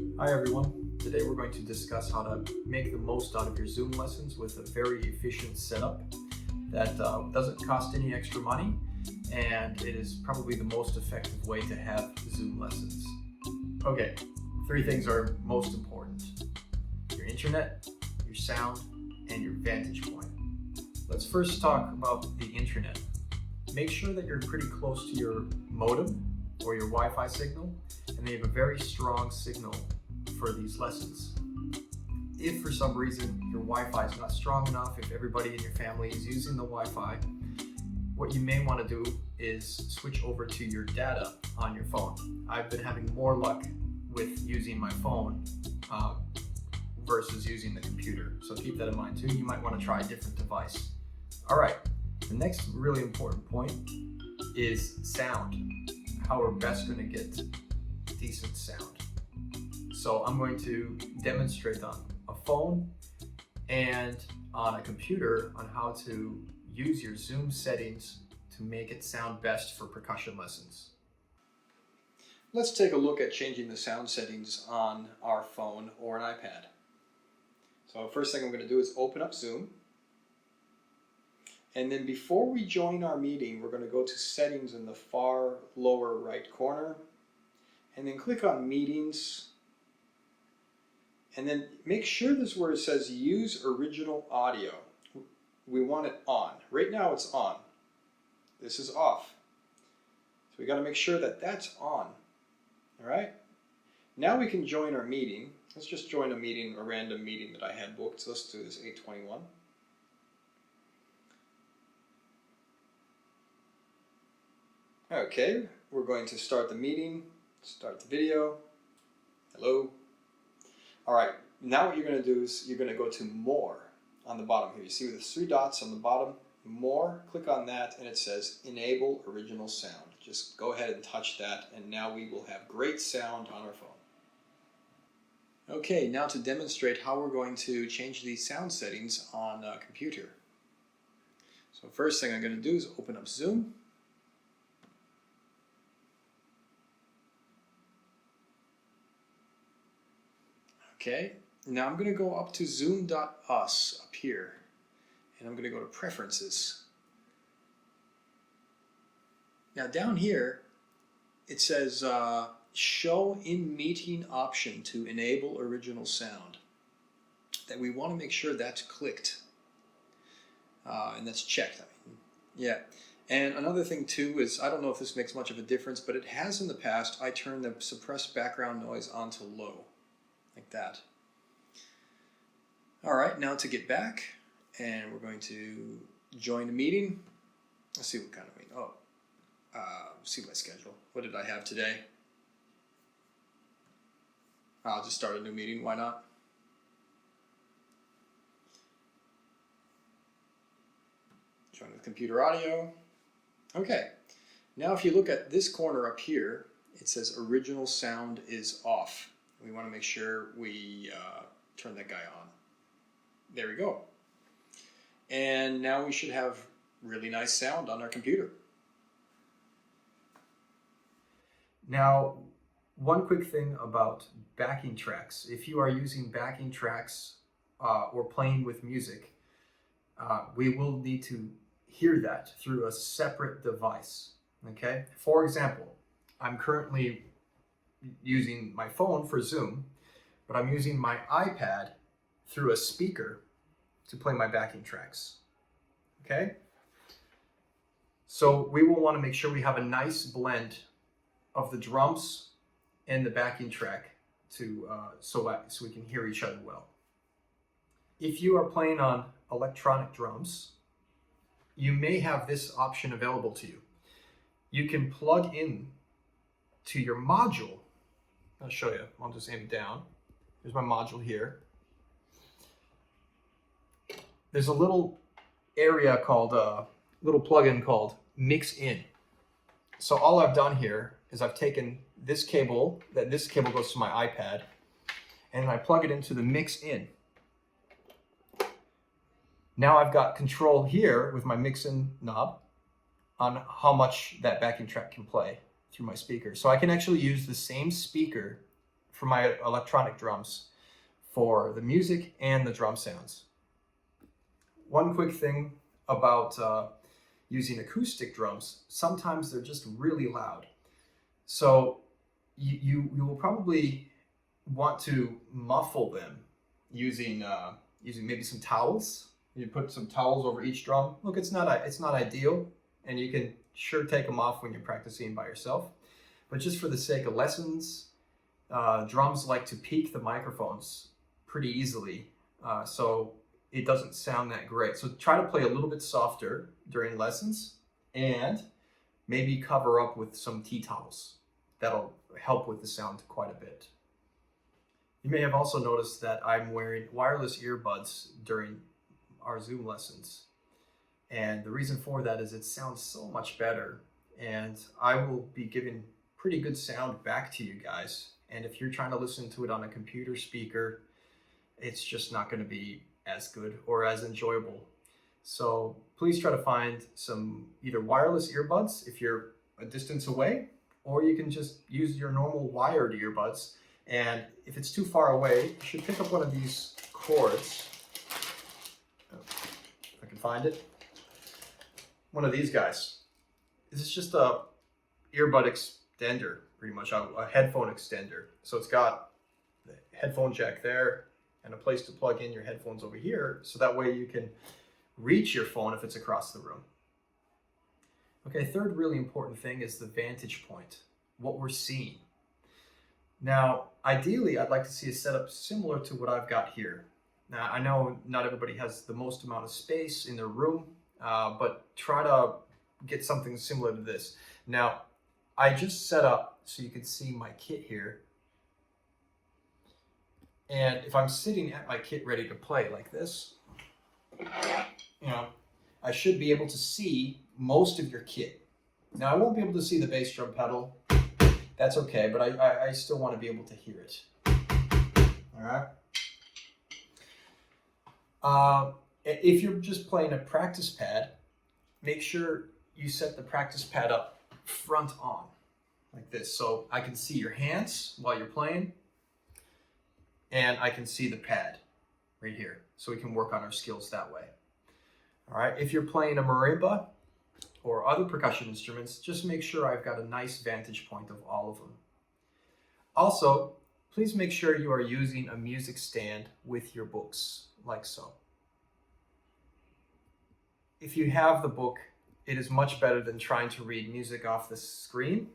Hi everyone, today we're going to discuss how to make the most out of your Zoom lessons with a very efficient setup that doesn't cost any extra money, and it is probably the most effective way to have Zoom lessons. Okay, 3 things are most important: your internet, your sound, and your vantage point. Let's first talk about the internet. Make sure that you're pretty close to your modem or your Wi-Fi signal, and they have a very strong signal for these lessons. If for some reason your Wi-Fi is not strong enough, if everybody in your family is using the Wi-Fi, what you may want to do is switch over to your data on your phone. I've been having more luck with using my phone versus using the computer, so keep that in mind too. You might want to try a different device. All right, the next really important point is sound. How we're best going to get decent sound. So I'm going to demonstrate on a phone and on a computer on how to use your Zoom settings to make it sound best for percussion lessons. Let's take a look at changing the sound settings on our phone or an iPad. So first thing I'm going to do is open up Zoom. And then before we join our meeting, we're going to go to settings in the far lower right corner, and then click on meetings, and then make sure this is where it says use original audio. We want it on. Right now it's on. This is off. So we got to make sure that that's on. All right. Now we can join our meeting. Let's just join a meeting, a random meeting that I had booked. So let's do this 8:21. Okay, we're going to start the meeting, start the video. Hello. All right, now what you're going to do is you're going to go to More on the bottom here. You see the 3 dots on the bottom? More, click on that, and it says Enable Original Sound. Just go ahead and touch that, and now we will have great sound on our phone. Okay, now to demonstrate how we're going to change these sound settings on a computer. So first thing I'm going to do is open up Zoom. Okay, now I'm going to go up to zoom.us up here, and I'm going to go to Preferences. Now down here, it says Show in Meeting option to enable original sound. That we want to make sure that's clicked, and that's checked. Yeah. And another thing too is, I don't know if this makes much of a difference, but it has in the past. I turned the suppressed background noise onto low. Like that. All right, now to get back, and we're going to join the meeting. Let's see what kind of meeting. See my schedule. What did I have today? I'll just start a new meeting. Why not? Join with computer audio. Okay. Now, if you look at this corner up here, it says original sound is off. We want to make sure we turn that guy on. There we go. And now we should have really nice sound on our computer. Now, one quick thing about backing tracks. If you are using backing tracks or playing with music, we will need to hear that through a separate device. Okay? For example, I'm currently using my phone for Zoom, but I'm using my iPad through a speaker to play my backing tracks. Okay? So we will want to make sure we have a nice blend of the drums and the backing track to so we can hear each other well. If you are playing on electronic drums, you may have this option available to you. You can plug in to your module. I'll show you. I'll just aim down. There's my module here. There's a little area called little plugin called Mix In. So all I've done here is I've taken this cable goes to my iPad, and I plug it into the Mix In. Now I've got control here with my Mix In knob on how much that backing track can play through my speaker. So I can actually use the same speaker for my electronic drums for the music and the drum sounds. One quick thing about using acoustic drums, sometimes they're just really loud. So you will probably want to muffle them using maybe some towels. You put some towels over each drum. Look, it's not ideal, and you can sure take them off when you're practicing by yourself. But just for the sake of lessons, drums like to peak the microphones pretty easily, so it doesn't sound that great. So try to play a little bit softer during lessons, and maybe cover up with some tea towels. That'll help with the sound quite a bit. You may have also noticed that I'm wearing wireless earbuds during our Zoom lessons. And the reason for that is it sounds so much better, and I will be giving pretty good sound back to you guys. And if you're trying to listen to it on a computer speaker, it's just not going to be as good or as enjoyable. So please try to find some either wireless earbuds if you're a distance away, or you can just use your normal wired earbuds. And if it's too far away, you should pick up one of these cords. If I can find it. One of these guys. This is just a earbud extender, pretty much a headphone extender. So it's got the headphone jack there and a place to plug in your headphones over here, so that way you can reach your phone if it's across the room. Okay, third really important thing is the vantage point, what we're seeing. Now, ideally, I'd like to see a setup similar to what I've got here. Now, I know not everybody has the most amount of space in their room, but try to get something similar to this. Now, I just set up so you can see my kit here. And if I'm sitting at my kit ready to play like this, I should be able to see most of your kit. Now, I won't be able to see the bass drum pedal. That's okay, but I still want to be able to hear it. All right. If you're just playing a practice pad, make sure you set the practice pad up front on, like this. So I can see your hands while you're playing, and I can see the pad right here. So we can work on our skills that way. All right, if you're playing a marimba or other percussion instruments, just make sure I've got a nice vantage point of all of them. Also, please make sure you are using a music stand with your books, like so. If you have the book, it is much better than trying to read music off the screen,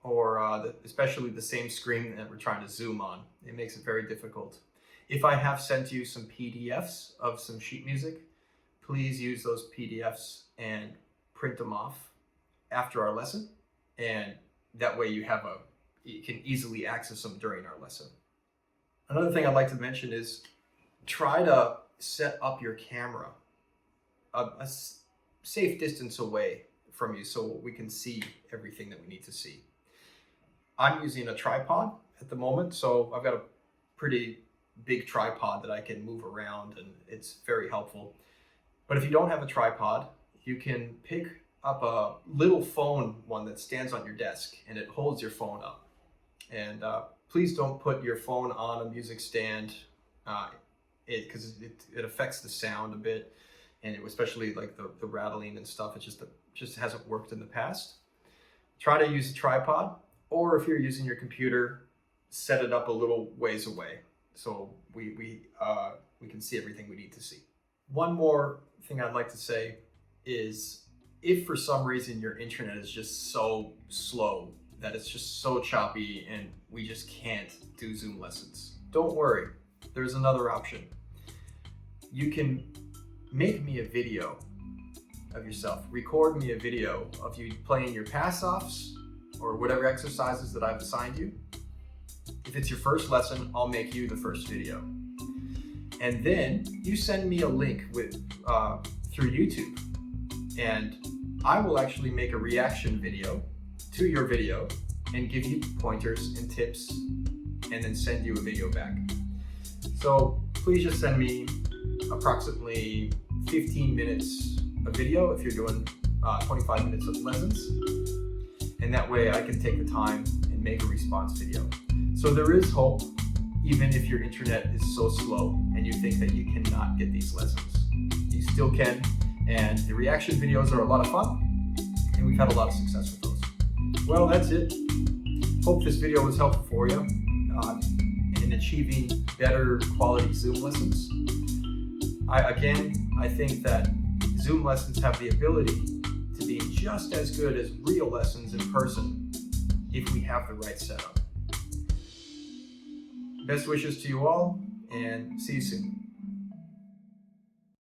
or especially the same screen that we're trying to zoom on. It makes it very difficult. If I have sent you some PDFs of some sheet music, please use those PDFs and print them off after our lesson, and that way you can easily access them during our lesson. Another thing I'd like to mention is try to set up your camera a safe distance away from you so we can see everything that we need to see. I'm using a tripod at the moment, so I've got a pretty big tripod that I can move around, and it's very helpful. But if you don't have a tripod, you can pick up a little phone one that stands on your desk, and it holds your phone up. And please don't put your phone on a music stand, because it affects the sound a bit, and especially like the rattling and stuff. It just hasn't worked in the past. Try to use a tripod, or if you're using your computer, set it up a little ways away so we can see everything we need to see. One more thing I'd like to say is, if for some reason your internet is just so slow that it's just so choppy and we just can't do Zoom lessons, don't worry, there's another option. You can make me a video of yourself, record me a video of you playing your pass-offs or whatever exercises that I've assigned you. If it's your first lesson, I'll make you the first video. And then you send me a link through YouTube, and I will actually make a reaction video to your video and give you pointers and tips, and then send you a video back. So please just send me approximately 15 minutes of video if you're doing 25 minutes of lessons, and that way I can take the time and make a response video. So So there is hope, even if your internet is so slow and you think that you cannot get these lessons. You still can, and the reaction videos are a lot of fun, and we've had a lot of success with those. Well, that's it. Hope this video was helpful for you in achieving better quality Zoom lessons. I think that Zoom lessons have the ability to be just as good as real lessons in person if we have the right setup. Best wishes to you all, and see you soon.